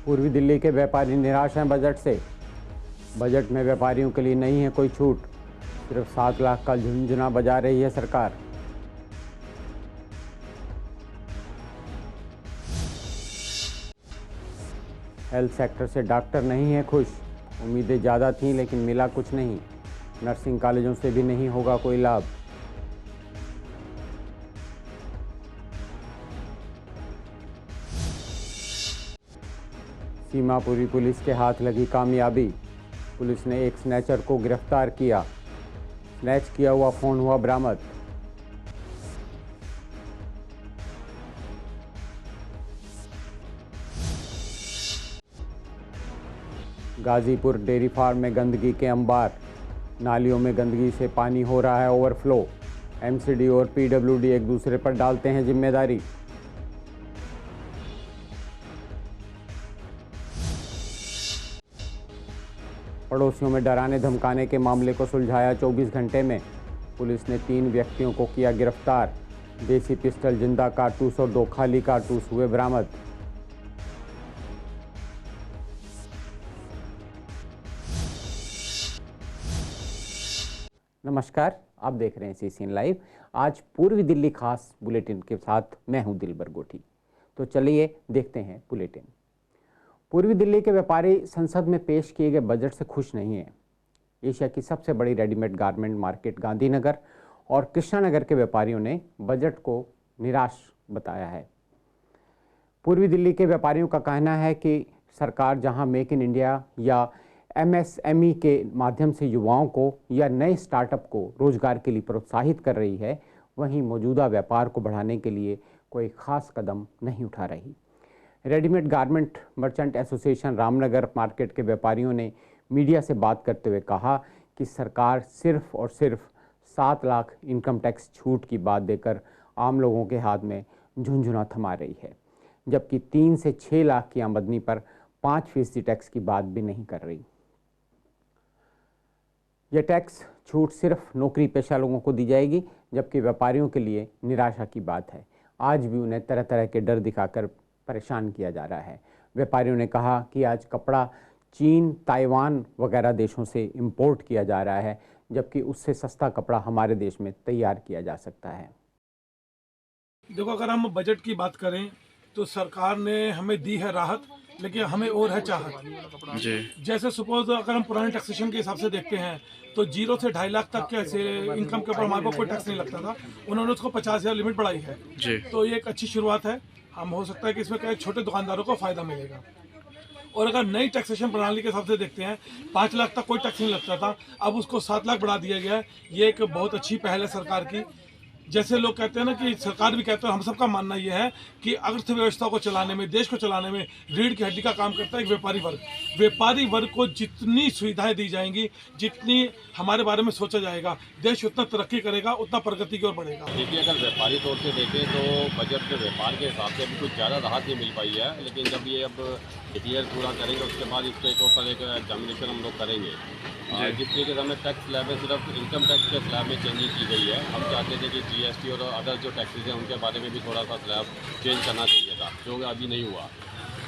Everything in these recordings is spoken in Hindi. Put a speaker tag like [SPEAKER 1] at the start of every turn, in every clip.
[SPEAKER 1] पूर्वी दिल्ली के व्यापारी निराश हैं बजट से। बजट में व्यापारियों के लिए नहीं है कोई छूट, सिर्फ 7 लाख का झुनझुना बजा रही है सरकार। हेल्थ सेक्टर से डॉक्टर नहीं है खुश। उम्मीदें ज़्यादा थीं लेकिन मिला कुछ नहीं। नर्सिंग कॉलेजों से भी नहीं होगा कोई लाभ। सीमापुरी पुलिस के हाथ लगी कामयाबी। पुलिस ने एक स्नैचर को गिरफ्तार किया। स्नैच किया हुआ फोन हुआ बरामद। गाजीपुर डेयरी फार्म में गंदगी के अंबार। नालियों में गंदगी से पानी हो रहा है ओवरफ्लो। एमसीडी और पीडब्ल्यूडी एक दूसरे पर डालते हैं जिम्मेदारी। पड़ोसियों में डराने धमकाने के मामले को सुलझाया 24 घंटे में। पुलिस ने 3 व्यक्तियों को किया गिरफ्तार। देसी पिस्टल, जिंदा कारतूस और 2 खाली कारतूस हुए बरामद। नमस्कार, आप देख रहे हैं सीसीएन लाइव। आज पूर्वी दिल्ली खास बुलेटिन के साथ मैं हूं दिलबर गोठी। तो चलिए देखते हैं बुलेटिन। पूर्वी दिल्ली के व्यापारी संसद में पेश किए गए बजट से खुश नहीं हैं। एशिया की सबसे बड़ी रेडीमेड गारमेंट मार्केट गांधीनगर और कृष्णानगर के व्यापारियों ने बजट को निराश बताया है। पूर्वी दिल्ली के व्यापारियों का कहना है कि सरकार जहां मेक इन इंडिया या एमएसएमई के माध्यम से युवाओं को या नए स्टार्टअप को रोजगार के लिए प्रोत्साहित कर रही है, वहीं मौजूदा व्यापार को बढ़ाने के लिए कोई खास कदम नहीं उठा रही। Readymade garment merchant association Ramnagar market के व्यापारियों ने मीडिया से बात करते हुए कहा कि सरकार सिर्फ और सिर्फ 7 लाख इनकम टैक्स छूट की बात देकर आम लोगों के हाथ में झुनझुना थमा रही है, जबकि 3 से 6 लाख की आमदनी पर 5% टैक्स की बात भी नहीं कर रही। यह टैक्स छूट सिर्फ नौकरी पेशा लोगों को दी जाएगी, जबकि व्यापारियों के लिए निराशा की बात है। आज भी उन्हें तरह तरह के डर दिखाकर परेशान किया जा रहा है। व्यापारियों ने कहा कि आज कपड़ा चीन, ताइवान वगैरह देशों से इंपोर्ट किया जा रहा है, जबकि उससे सस्ता कपड़ा हमारे देश में तैयार किया जा सकता है।
[SPEAKER 2] देखो, अगर हम बजट की बात करें तो सरकार ने हमें दी है राहत, लेकिन हमें और है चाहत जी। जैसे सपोज अगर हम पुराने टैक्सेशन के हिसाब से देखते हैं तो 0 से 2.5 लाख तक के ऐसे इनकम के ऊपर हमारे को कोई टैक्स नहीं लगता था। उन्होंने उसको 50,000 लिमिट बढ़ाई है जी। तो ये एक अच्छी शुरुआत है। हम हो सकता है कि इसमें क्या छोटे दुकानदारों को फायदा मिलेगा। और अगर नई टैक्सेशन प्रणाली के हिसाब से देखते हैं, 5 लाख तक कोई टैक्स नहीं लगता था, अब उसको 7 लाख बढ़ा दिया गया है। ये एक बहुत अच्छी पहल है सरकार की। जैसे लोग कहते हैं ना कि सरकार भी कहते हैं, हम सबका मानना यह है कि अर्थव्यवस्था को चलाने में, देश को चलाने में रीढ़ की हड्डी का काम करता है एक व्यापारी वर्ग। व्यापारी वर्ग को जितनी सुविधाएं दी जाएंगी, जितनी हमारे बारे में सोचा जाएगा, देश उतना तरक्की करेगा, उतना प्रगति की ओर बढ़ेगा।
[SPEAKER 3] देखिए, अगर व्यापारी तौर से देखें तो बजट में व्यापार के हिसाब से अभी कुछ ज़्यादा राहत नहीं मिल पाई है, लेकिन जब ये अब डिक्लेयर पूरा करेंगे उसके बाद इसके ऊपर एक एग्जामिनेशन हम लोग करेंगे। जिस तरीके से हमें टैक्स स्लैब में सिर्फ इनकम टैक्स के स्लैब में चेंजिंग की गई है, हम चाहते थे कि जीएसटी और अदर जो टैक्सेस हैं उनके बारे में भी थोड़ा सा स्लैब चेंज करना चाहिए था, जो अभी नहीं हुआ।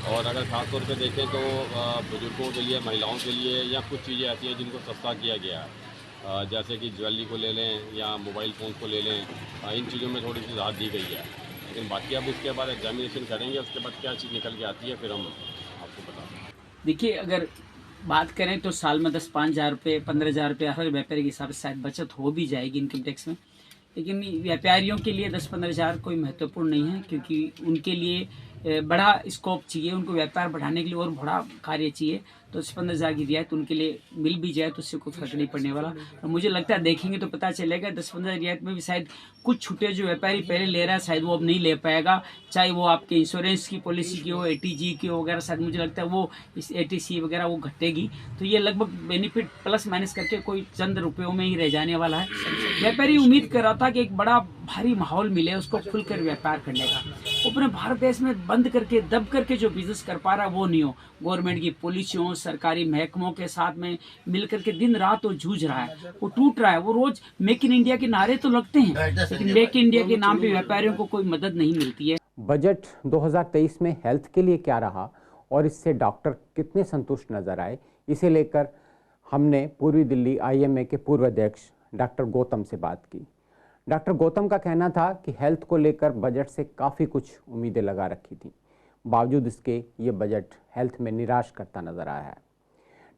[SPEAKER 3] और अगर खास तौर पे देखें तो बुजुर्गों के लिए, महिलाओं के लिए या कुछ चीज़ें ऐसी हैं जिनको सस्ता किया गया है, जैसे कि ज्वेलरी को ले लें या मोबाइल फ़ोन को ले लें, इन चीज़ों में थोड़ी सी राहत दी गई है। लेकिन बाकी अब इसके बाद एग्जामिनेशन करेंगे, उसके बाद क्या चीज़ निकल के आती है फिर हम आपको बता दें।
[SPEAKER 4] देखिए, अगर बात करें तो साल में 10-5 रुपये, 15,000 रुपये हर व्यापारी के हिसाब से शायद बचत हो भी जाएगी इनकम टैक्स में। लेकिन व्यापारियों के लिए 10-15,000 कोई महत्वपूर्ण नहीं है, क्योंकि उनके लिए बड़ा स्कोप चाहिए, उनको व्यापार बढ़ाने के लिए और बड़ा कार्य चाहिए। तो 10-15,000 की रियायत उनके लिए मिल भी जाए तो उससे कोई फर्क नहीं पड़ने वाला। और मुझे लगता है देखेंगे तो पता चलेगा 10-15 रियायत में भी शायद कुछ छूटे जो व्यापारी पहले ले रहा है शायद वो अब नहीं ले पाएगा, चाहे वो आपके इंश्योरेंस की पॉलिसी की हो, एटीजी की हो वगैरह। शायद मुझे लगता है वो इस एटीसी वगैरह वो घटेगी। तो ये लगभग बेनिफिट प्लस माइनस करके कोई चंद रुपयों में ही रह जाने वाला है। व्यापारी उम्मीद कर रहा था कि एक बड़ा भारी माहौल मिले उसको खुलकर व्यापार करने का। वो अपने भारत देश में बंद करके दब करके जो बिजनेस कर पा रहा है वो नहीं हो। गवर्नमेंट की पॉलिसियों, सरकारी महकमों के साथ में मिलकर के दिन रात वो जूझ रहा है, वो टूट रहा है। वो रोज मेक इन इंडिया के नारे तो लगते हैं, लेकिन मेक इन इंडिया के नाम पे व्यापारियों को कोई मदद नहीं मिलती है।
[SPEAKER 1] बजट 2023 में हेल्थ के लिए क्या रहा और इससे डॉक्टर कितने संतुष्ट नजर आए, इसे लेकर हमने पूर्वी दिल्ली IMA के पूर्व अध्यक्ष डॉक्टर गौतम से बात की। डॉक्टर गौतम का कहना था कि हेल्थ को लेकर बजट से काफ़ी कुछ उम्मीदें लगा रखी थी, बावजूद इसके ये बजट हेल्थ में निराश करता नजर आया है।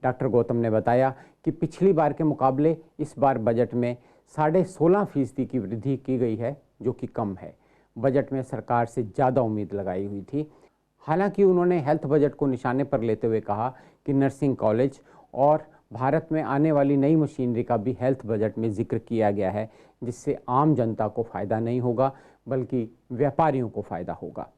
[SPEAKER 1] डॉक्टर गौतम ने बताया कि पिछली बार के मुकाबले इस बार बजट में 16.5% की वृद्धि की गई है, जो कि कम है। बजट में सरकार से ज़्यादा उम्मीद लगाई हुई थी। हालांकि उन्होंने हेल्थ बजट को निशाने पर लेते हुए कहा कि नर्सिंग कॉलेज और भारत में आने वाली नई मशीनरी का भी हेल्थ बजट में जिक्र किया गया है, जिससे आम जनता को फ़ायदा नहीं होगा बल्कि व्यापारियों को फ़ायदा होगा।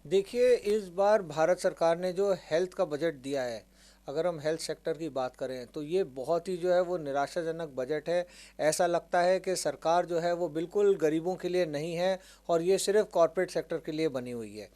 [SPEAKER 5] देखिए, इस बार भारत सरकार ने जो हेल्थ का बजट दिया है, अगर हम हेल्थ सेक्टर की बात करें तो ये बहुत ही जो है वो निराशाजनक बजट है। ऐसा लगता है कि सरकार जो है वो बिल्कुल गरीबों के लिए नहीं है और ये सिर्फ कॉरपोरेट सेक्टर के लिए बनी हुई है।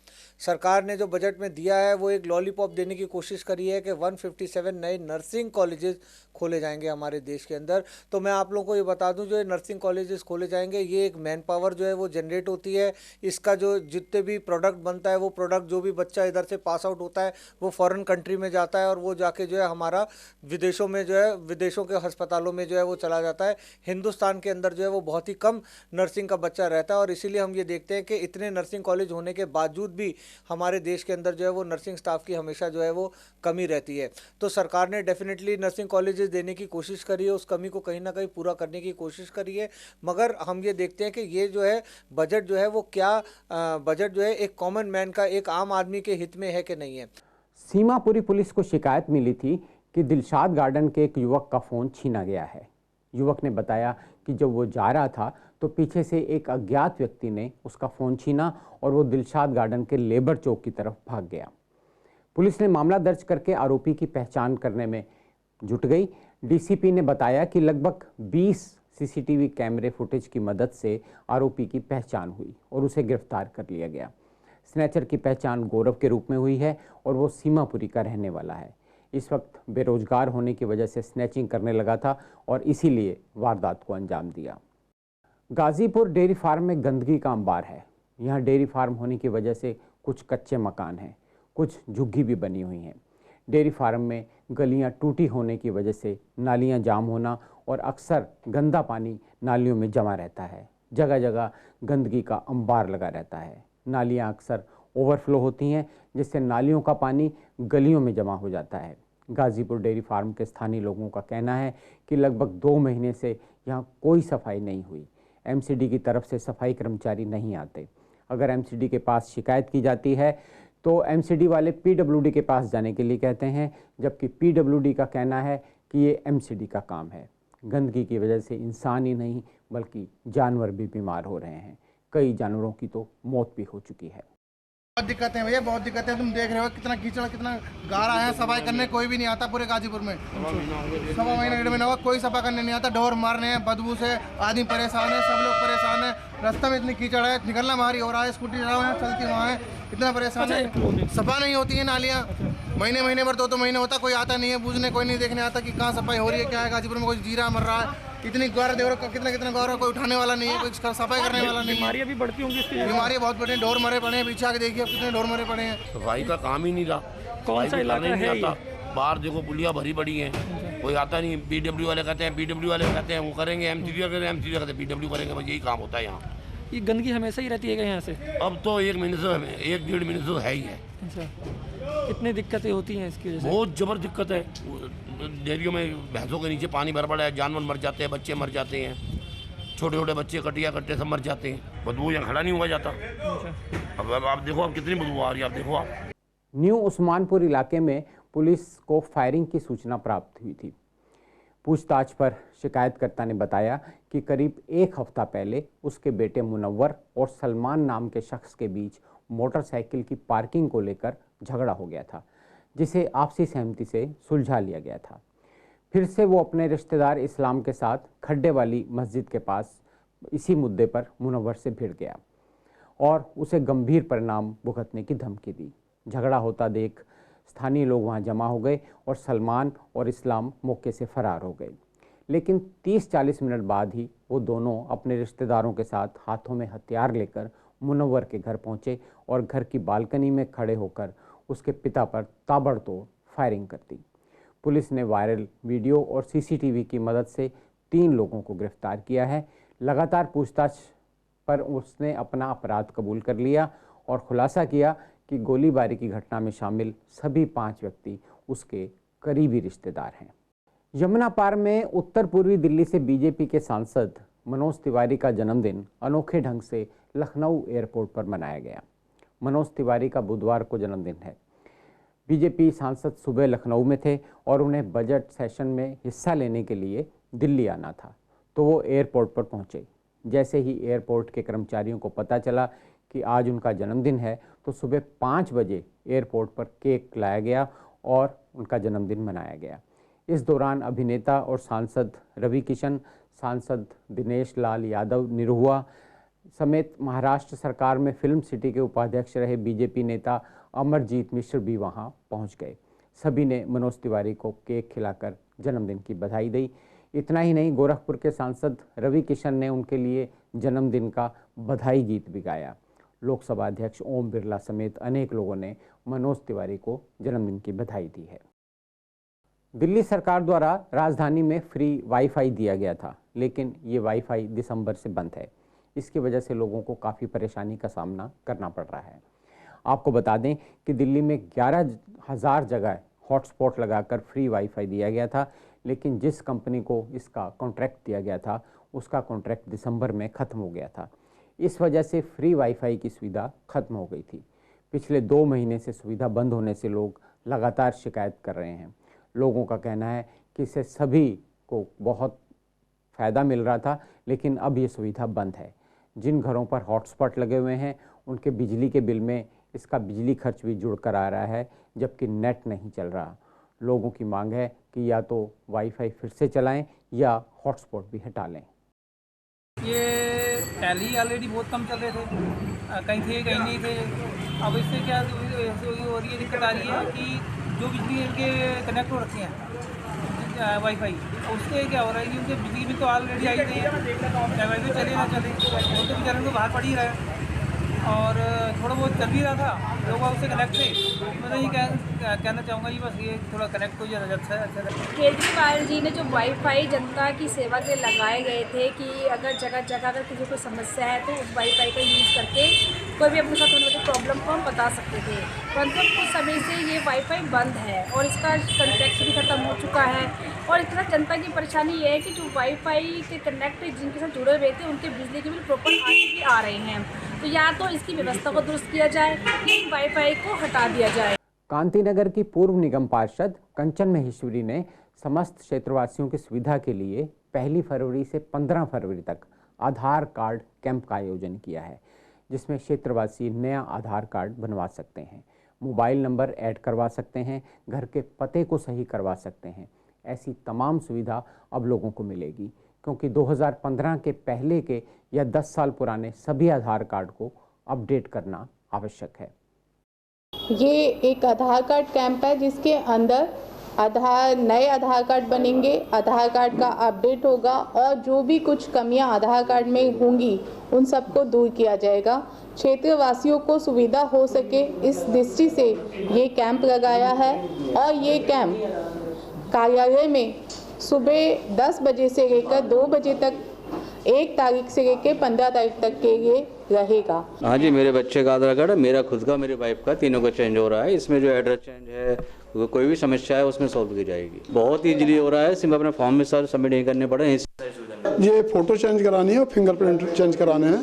[SPEAKER 5] सरकार ने जो बजट में दिया है वो एक लॉलीपॉप देने की कोशिश करी है कि 157 नए नर्सिंग कॉलेजेस खोले जाएंगे हमारे देश के अंदर। तो मैं आप लोगों को ये बता दूं, जो ये नर्सिंग कॉलेजेस खोले जाएंगे, ये एक मैन पावर जो है वो जनरेट होती है। इसका जो जितने भी प्रोडक्ट बनता है, वो प्रोडक्ट जो भी बच्चा इधर से पास आउट होता है वो फॉरेन कंट्री में जाता है और वो जाके जो है हमारा विदेशों में जो है विदेशों के अस्पतालों में जो है वो चला जाता है। हिंदुस्तान के अंदर जो है वो बहुत ही कम नर्सिंग का बच्चा रहता है और इसीलिए हम ये देखते हैं कि इतने नर्सिंग कॉलेज होने के बावजूद भी हमारे देश के अंदर जो है वो नर्सिंग स्टाफ की हमेशा जो है वो कमी रहती है। तो सरकार ने डेफिनेटली नर्सिंग कॉलेजेस देने की कोशिश करी है, उस कमी को कहीं ना कहीं पूरा करने की कोशिश करी है, मगर हम ये देखते हैं कि ये जो है बजट जो है वो क्या बजट जो है एक कॉमन मैन का, एक आम आदमी के हित में है कि नहीं है।
[SPEAKER 1] सीमापुरी पुलिस को शिकायत मिली थी कि दिलशाद गार्डन के एक युवक का फ़ोन छीना गया है। युवक ने बताया कि जब वो जा रहा था तो पीछे से एक अज्ञात व्यक्ति ने उसका फ़ोन छीना और वो दिलशाद गार्डन के लेबर चौक की तरफ भाग गया। पुलिस ने मामला दर्ज करके आरोपी की पहचान करने में जुट गई। DCP ने बताया कि लगभग 20 CCTV कैमरे फुटेज की मदद से आरोपी की पहचान हुई और उसे गिरफ्तार कर लिया गया। स्नैचर की पहचान गौरव के रूप में हुई है और वो सीमापुरी का रहने वाला है। इस वक्त बेरोजगार होने की वजह से स्नैचिंग करने लगा था और इसीलिए वारदात को अंजाम दिया। गाजीपुर डेयरी फार्म में गंदगी का अंबार है। यहाँ डेयरी फार्म होने की वजह से कुछ कच्चे मकान हैं, कुछ झुग्गी भी बनी हुई हैं। डेयरी फार्म में गलियाँ टूटी होने की वजह से नालियाँ जाम होना और अक्सर गंदा पानी नालियों में जमा रहता है। जगह जगह गंदगी का अंबार लगा रहता है। नालियाँ अक्सर ओवरफ्लो होती हैं, जिससे नालियों का पानी गलियों में जमा हो जाता है। गाजीपुर डेयरी फार्म के स्थानीय लोगों का कहना है कि लगभग 2 महीने से यहाँ कोई सफाई नहीं हुई। MCD की तरफ से सफाई कर्मचारी नहीं आते। अगर MCD के पास शिकायत की जाती है तो MCD वाले PWD के पास जाने के लिए कहते हैं, जबकि PWD का कहना है कि ये MCD का काम है। गंदगी की वजह से इंसान ही नहीं बल्कि जानवर भी बीमार हो रहे हैं। कई जानवरों की तो मौत भी हो चुकी है।
[SPEAKER 6] बहुत दिक्कत है भैया, बहुत दिक्कत है। तुम देख रहे हो कितना कीचड़, कितना गारा है। सफाई करने कोई भी नहीं आता पूरे गाजीपुर में। 1.5 महीना 1.5 महीना हुआ, कोई सफाई करने नहीं आता। ढोर मारने हैं, बदबू से आदमी परेशान है, सब लोग परेशान है। रास्ता में इतनी कीचड़ है, निकलना भारी हो रहा है। स्कूटी चलाओ है, चलती वहाँ है, इतना परेशान है। सफा नहीं होती है नालियाँ, महीने भर 2 महीने होता, कोई आता नहीं है पूछने, कोई नहीं देखने आता कि कहाँ सफाई हो रही है, क्या है। गाजीपुर में कोई जीरा मर रहा है, इतनी गौर देखो, कितना गौर, कोई उठाने वाला नहीं है, कोई सफाई करने वाला नहीं है।
[SPEAKER 7] बीमारियां भी बढ़ती होंगी इसकी।
[SPEAKER 6] बीमारियां बहुत बढ़ी हैं, ढोर मरे पड़े हैं। पीछे आके देखिए कितने ढोर मरे पड़े हैं।
[SPEAKER 8] सफाई का काम ही नहीं रहा।
[SPEAKER 7] कौन सा इलाका है ये?
[SPEAKER 8] बाहर देखो पुलिया भरी पड़ी है, कोई आता नहीं। PW वाले कहते हैं, PW वाले कहते हैं वो करेंगे, MCD कहते हैं PW करेंगे, बस यही काम होता है यहाँ।
[SPEAKER 7] ये गंदगी हमेशा ही रहती है यहाँ से?
[SPEAKER 8] अब तो 1 महीने से 1-1.5 महीने से है ही है।
[SPEAKER 7] अच्छा, कितनी दिक्कतें होती हैं इसकी वजह से?
[SPEAKER 8] बहुत जबर दिक्कत है। डेयरियों में भैंसों के नीचे पानी भर पड़ा है, जानवर मर जाते हैं, बच्चे मर जाते हैं, छोटे छोटे बच्चे कटिया कट्टे सब मर जाते हैं। बदबू यहाँ खड़ा नहीं हुआ जाता। अब आप देखो, अब कितनी बदबू आ रही है, आप देखो। आप
[SPEAKER 1] न्यू उस्मानपुर इलाके में पुलिस को फायरिंग की सूचना प्राप्त हुई थी। पूछताछ पर शिकायतकर्ता ने बताया कि करीब 1 हफ्ता पहले उसके बेटे मुनव्वर और सलमान नाम के शख्स के बीच मोटरसाइकिल की पार्किंग को लेकर झगड़ा हो गया था, जिसे आपसी सहमति से सुलझा लिया गया था। फिर से वो अपने रिश्तेदार इस्लाम के साथ खड्डे वाली मस्जिद के पास इसी मुद्दे पर मुनव्वर से भिड़ गया और उसे गंभीर परिणाम भुगतने की धमकी दी। झगड़ा होता देख स्थानीय लोग वहां जमा हो गए और सलमान और इस्लाम मौके से फरार हो गए। लेकिन 30-40 मिनट बाद ही वो दोनों अपने रिश्तेदारों के साथ हाथों में हथियार लेकर मुनव्वर के घर पहुंचे और घर की बालकनी में खड़े होकर उसके पिता पर ताबड़तोड़ फायरिंग कर दी। पुलिस ने वायरल वीडियो और सीसीटीवी की मदद से 3 लोगों को गिरफ्तार किया है। लगातार पूछताछ पर उसने अपना अपराध कबूल कर लिया और खुलासा किया कि गोलीबारी की घटना में शामिल सभी 5 व्यक्ति उसके करीबी रिश्तेदार हैं। यमुना पार में उत्तर पूर्वी दिल्ली से बीजेपी के सांसद मनोज तिवारी का जन्मदिन अनोखे ढंग से लखनऊ एयरपोर्ट पर मनाया गया। मनोज तिवारी का बुधवार को जन्मदिन है। बीजेपी सांसद सुबह लखनऊ में थे और उन्हें बजट सेशन में हिस्सा लेने के लिए दिल्ली आना था, तो वो एयरपोर्ट पर पहुंचे। जैसे ही एयरपोर्ट के कर्मचारियों को पता चला कि आज उनका जन्मदिन है, तो सुबह 5 बजे एयरपोर्ट पर केक लाया गया और उनका जन्मदिन मनाया गया। इस दौरान अभिनेता और सांसद रवि किशन, सांसद दिनेश लाल यादव निरहुआ समेत महाराष्ट्र सरकार में फिल्म सिटी के उपाध्यक्ष रहे बीजेपी नेता अमरजीत मिश्र भी वहां पहुंच गए। सभी ने मनोज तिवारी को केक खिलाकर जन्मदिन की बधाई दी। इतना ही नहीं, गोरखपुर के सांसद रवि किशन ने उनके लिए जन्मदिन का बधाई गीत भी गाया। लोकसभा अध्यक्ष ओम बिरला समेत अनेक लोगों ने मनोज तिवारी को जन्मदिन की बधाई दी है। दिल्ली सरकार द्वारा राजधानी में फ्री वाईफाई दिया गया था, लेकिन ये वाईफाई दिसंबर से बंद है। इसकी वजह से लोगों को काफ़ी परेशानी का सामना करना पड़ रहा है। आपको बता दें कि दिल्ली में 11,000 जगह हॉटस्पॉट लगाकर फ्री वाईफाई दिया गया था, लेकिन जिस कंपनी को इसका कॉन्ट्रैक्ट दिया गया था उसका कॉन्ट्रैक्ट दिसंबर में ख़त्म हो गया था। इस वजह से फ्री वाईफाई की सुविधा ख़त्म हो गई थी। पिछले 2 महीने से सुविधा बंद होने से लोग लगातार शिकायत कर रहे हैं। लोगों का कहना है कि इससे सभी को बहुत फ़ायदा मिल रहा था, लेकिन अब ये सुविधा बंद है। जिन घरों पर हॉटस्पॉट लगे हुए हैं उनके बिजली के बिल में इसका बिजली खर्च भी जुड़कर आ रहा है, जबकि नेट नहीं चल रहा। लोगों की मांग है कि या तो वाईफाई फिर से चलाएं या हॉटस्पॉट भी हटा लें।
[SPEAKER 9] ये पहले ही ऑलरेडी बहुत कम चल रहे थे, कहीं थे कहीं नहीं थे। अब इससे क्या हो रही है, दिक्कत आ रही है कि जो बिजली इनके कनेक्ट हो रखे हैं वाईफाई, उससे क्या हो रहा है कि उनके बिजली बिल तो ऑलरेडी आई गई है, चाहे वाईफाई चले ना चले वो तो बेचारे को बाहर पड़ ही रहा है। और थोड़ा बहुत चल भी रहा था, लोग उससे कनेक्ट थे। मैं तो ये कहना चाहूँगा कि बस ये थोड़ा कनेक्ट हो जाए अच्छा है।
[SPEAKER 10] केजरीवाल जी ने जो वाईफाई जनता की सेवा के लगाए गए थे कि अगर जगह जगह अगर किसी को समस्या है तो उस वाईफाई का यूज़ करके कोई भी अपने साथ होने वाली प्रॉब्लम को हम बता सकते थे, परंतु कुछ समय से ये वाईफाई बंद है और इसका कॉन्ट्रैक्ट भी ख़त्म हो चुका है। और इतना जनता की परेशानी ये है कि जो वाईफाई के कनेक्ट जिनके साथ जुड़े हुए थे उनके बिजली के बिल प्रॉपर भी आ रहे हैं, तो या तो इसकी व्यवस्था को दुरुस्त किया जाए या वाईफाई को हटा दिया जाए।
[SPEAKER 1] कांतीनगर की पूर्व निगम पार्षद कंचन महेश्वरी ने समस्त क्षेत्रवासियों की सुविधा के लिए 1 फरवरी से 15 फरवरी तक आधार कार्ड कैंप का आयोजन किया है, जिसमें क्षेत्रवासी नया आधार कार्ड बनवा सकते हैं, मोबाइल नंबर ऐड करवा सकते हैं, घर के पते को सही करवा सकते हैं। ऐसी तमाम सुविधा अब लोगों को मिलेगी, क्योंकि 2015 के पहले के या 10 साल पुराने सभी आधार कार्ड को अपडेट करना आवश्यक है।
[SPEAKER 11] ये एक आधार कार्ड कैंप है जिसके अंदर नए आधार कार्ड बनेंगे, आधार कार्ड का अपडेट होगा और जो भी कुछ कमियां आधार कार्ड में होंगी उन सबको दूर किया जाएगा। क्षेत्रवासियों को सुविधा हो सके इस दृष्टि से ये कैंप लगाया है और ये कैंप कार्यालय में सुबह 10 बजे से लेकर 2 बजे तक 1 तारीख से लेकर 15 तारीख तक के लिए रहेगा।
[SPEAKER 12] हाँ जी, मेरे बच्चे का आधार कार्ड है, मेरा खुद का, मेरी वाइफ का, तीनों का चेंज हो रहा है। इसमें जो एड्रेस चेंज है, कोई भी समस्या है उसमें सॉल्व की जाएगी। बहुत ईजिली हो रहा है, सिर्फ अपने फॉर्म में सर सबमिट नहीं करने पड़े।
[SPEAKER 13] ये फोटो चेंज करानी है और फिंगरप्रिंट चेंज कराने हैं।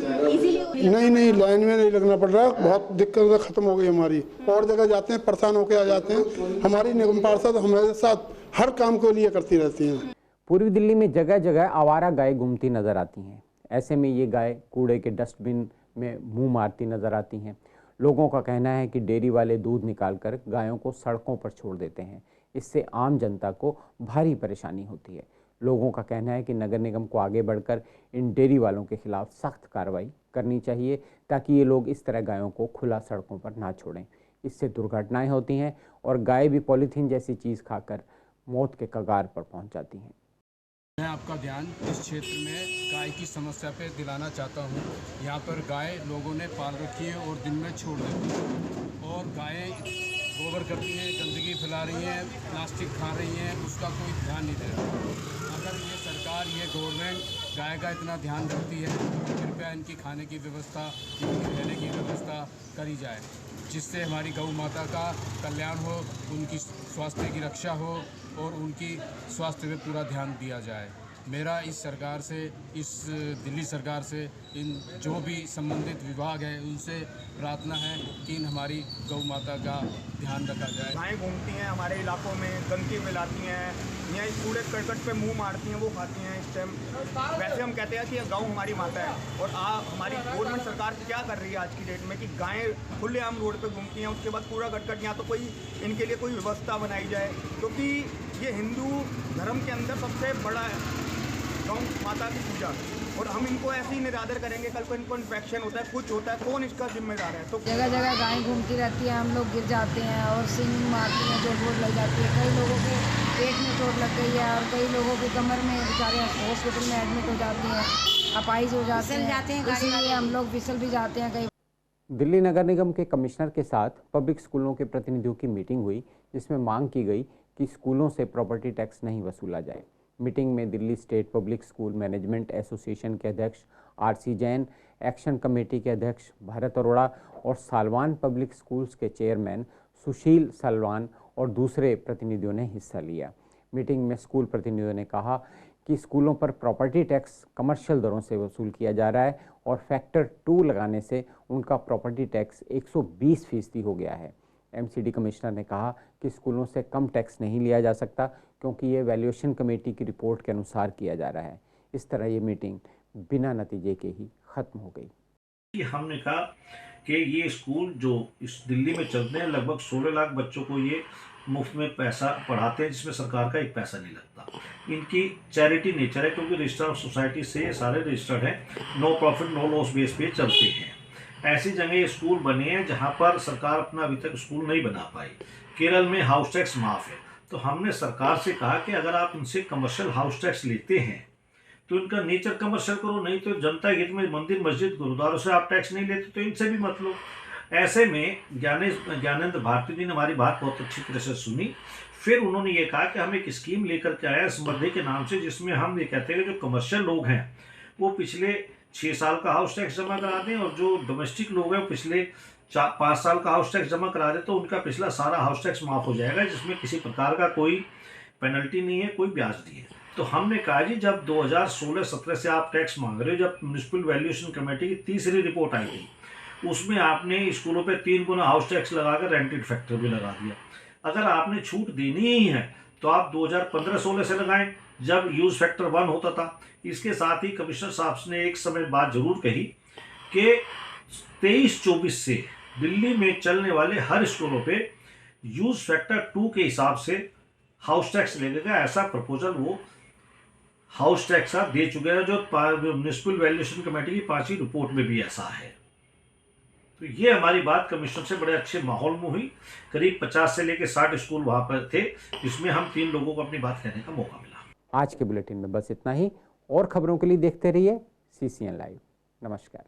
[SPEAKER 13] नहीं, लाइन में नहीं लगना पड़ रहा। बहुत दिक्कत खत्म हो गई हमारी। और जगह जाते हैं, परेशान होकर आ जाते हैं। हमारी निगम पार्षद हमारे साथ हर काम के लिए करती रहती हैं।
[SPEAKER 1] पूर्वी दिल्ली में जगह जगह आवारा गाय घूमती नजर आती हैं। ऐसे में ये गाय कूड़े के डस्टबिन में मुंह मारती नजर आती हैं। लोगों का कहना है कि डेयरी वाले दूध निकालकर गायों को सड़कों पर छोड़ देते हैं। इससे आम जनता को भारी परेशानी होती है। लोगों का कहना है कि नगर निगम को आगे बढ़कर इन डेयरी वालों के खिलाफ सख्त कार्रवाई करनी चाहिए, ताकि ये लोग इस तरह गायों को खुला सड़कों पर ना छोड़ें। इससे दुर्घटनाएं होती हैं और गाय भी पॉलीथीन जैसी चीज़ खाकर मौत के कगार पर पहुंच जाती हैं।
[SPEAKER 14] मैं आपका ध्यान इस क्षेत्र में गाय की समस्या पे दिलाना चाहता हूँ। यहाँ पर गाय लोगों ने पाल रखी है और दिन में छोड़ देती है और गायें गोबर करती हैं, गंदगी फैला रही हैं, प्लास्टिक खा रही हैं, उसका कोई ध्यान नहीं दे रहा। अगर ये सरकार, ये गवर्नमेंट गाय का इतना ध्यान रखती है तो कृपया इनकी खाने की व्यवस्था, इनकी रहने की व्यवस्था करी जाए, जिससे हमारी गौ माता का कल्याण हो, उनकी स्वास्थ्य की रक्षा हो और उनकी स्वास्थ्य पे पूरा ध्यान दिया जाए। मेरा इस सरकार से, इस दिल्ली सरकार से, इन जो भी संबंधित विभाग हैं उनसे प्रार्थना है कि इन हमारी गौ माता का ध्यान रखा जाए।
[SPEAKER 15] गायें घूमती हैं हमारे इलाकों में, गंदगी फैलाती हैं, यहाँ कूड़े करकट पे मुंह मारती हैं, वो खाती हैं। इस टाइम वैसे हम कहते हैं कि गौ हमारी माता है और हमारी गवर्नमेंट सरकार क्या कर रही है आज की डेट में कि गायें खुलेआम रोड पे घूमती हैं, उसके बाद कूड़ा करकट, यहाँ तो कोई इनके लिए कोई व्यवस्था बनाई जाए, क्योंकि ये हिंदू धर्म के अंदर सबसे बड़ा है गौ माता की पूजा, और हम इनको ऐसे ही निरादर करेंगे, कल को इनको इन्फेक्शन होता है, कुछ होता है, कौन इसका जिम्मेदार है? तो
[SPEAKER 16] जगह जगह गायें घूमती रहती है, हम लोग गिर जाते हैं और सिंग मारती हैं, जो चोट लग जाती है। कई लोगों के पेट में चोट लग गई है और कई लोगों के कमर में बेचारे हॉस्पिटल में एडमिट हो जाते हैं, अपाइज हो जाते हैं, इसलिए हम लोग फिसल भी जाते हैं कई।
[SPEAKER 1] दिल्ली नगर निगम के कमिश्नर के साथ पब्लिक स्कूलों के प्रतिनिधियों की मीटिंग हुई, जिसमें मांग की गई कि स्कूलों से प्रॉपर्टी टैक्स नहीं वसूला जाए। मीटिंग में Delhi state public school management association के अध्यक्ष आरसी जैन, एक्शन कमेटी के अध्यक्ष भरत अरोड़ा और सालवान पब्लिक स्कूल्स के चेयरमैन सुशील सालवान और दूसरे प्रतिनिधियों ने हिस्सा लिया। मीटिंग में स्कूल प्रतिनिधियों ने कहा कि स्कूलों पर प्रॉपर्टी टैक्स कमर्शियल दरों से वसूल किया जा रहा है और फैक्टर 2 लगाने से उनका प्रॉपर्टी टैक्स 120% हो गया है। एमसीडी कमिश्नर ने कहा कि स्कूलों से कम टैक्स नहीं लिया जा सकता, क्योंकि ये वैल्यूएशन कमेटी की रिपोर्ट के अनुसार किया जा रहा है। इस तरह ये मीटिंग बिना नतीजे के ही खत्म हो गई।
[SPEAKER 17] हमने कहा कि ये स्कूल जो इस दिल्ली में चलते हैं, लगभग 16 लाख बच्चों को ये मुफ्त में पैसा पढ़ाते हैं, जिसमें सरकार का एक पैसा नहीं लगता। इनकी चैरिटी नेचर है, क्योंकि रजिस्टर ऑफ सोसाइटी से ये सारे रजिस्टर्ड हैं, no profit no loss base पे चलते हैं। ऐसी जगह ये स्कूल बने हैं जहाँ पर सरकार अपना अभी तक स्कूल नहीं बना पाई। केरल में हाउस टैक्स माफ़ है, तो हमने सरकार से कहा कि अगर आप इनसे कमर्शियल हाउस टैक्स लेते हैं तो इनका नेचर कमर्शियल करो, नहीं तो जनता हित में मंदिर मस्जिद गुरुद्वारों से आप टैक्स नहीं लेते तो इनसे भी मत लो। ऐसे में ज्ञानेंद्र भारती जी ने हमारी बात बहुत अच्छी तरह से सुनी। फिर उन्होंने ये कहा कि हम एक स्कीम लेकर के आए समृद्धि के नाम से, जिसमें हम ये कहते हैं कि जो कमर्शियल लोग हैं वो पिछले 6 साल का हाउस टैक्स जमा करा दें, और जो डोमेस्टिक लोग हैं वो पिछले 5 साल का हाउस टैक्स जमा करा दें, तो उनका पिछला सारा हाउस टैक्स माफ़ हो जाएगा, जिसमें किसी प्रकार का कोई पेनल्टी नहीं है, कोई ब्याज नहीं है। तो हमने कहा जी, जब 2016-17 से आप टैक्स मांग रहे हो, जब म्युनिसिपल वैल्यूएशन कमेटी की तीसरी रिपोर्ट आई थी, उसमें आपने स्कूलों पे 3 गुना हाउस टैक्स लगाकर रेंटेड फैक्टर भी लगा दिया। अगर आपने छूट देनी ही है तो आप 2015-16 से लगाएं, जब यूज फैक्टर 1 होता था। इसके साथ ही कमिश्नर साहब ने एक समय बात जरूर कही कि 23-24 से दिल्ली में चलने वाले हर स्कूलों पे यूज फैक्टर 2 के हिसाब से हाउस टैक्स लगेगा। ऐसा प्रपोजल वो हाउस टैक्स का दे चुके हैं, जो म्युनिसिपल वैल्यूएशन कमेटी की 5वीं रिपोर्ट में भी ऐसा है। तो ये हमारी बात कमिश्नर से बड़े अच्छे माहौल में हुई। करीब 50 से लेकर 60 स्कूल वहाँ पर थे, जिसमें हम 3 लोगों को अपनी बात कहने का मौका मिला।
[SPEAKER 1] आज के बुलेटिन में बस इतना ही। और खबरों के लिए देखते रहिए CCN लाइव। नमस्कार।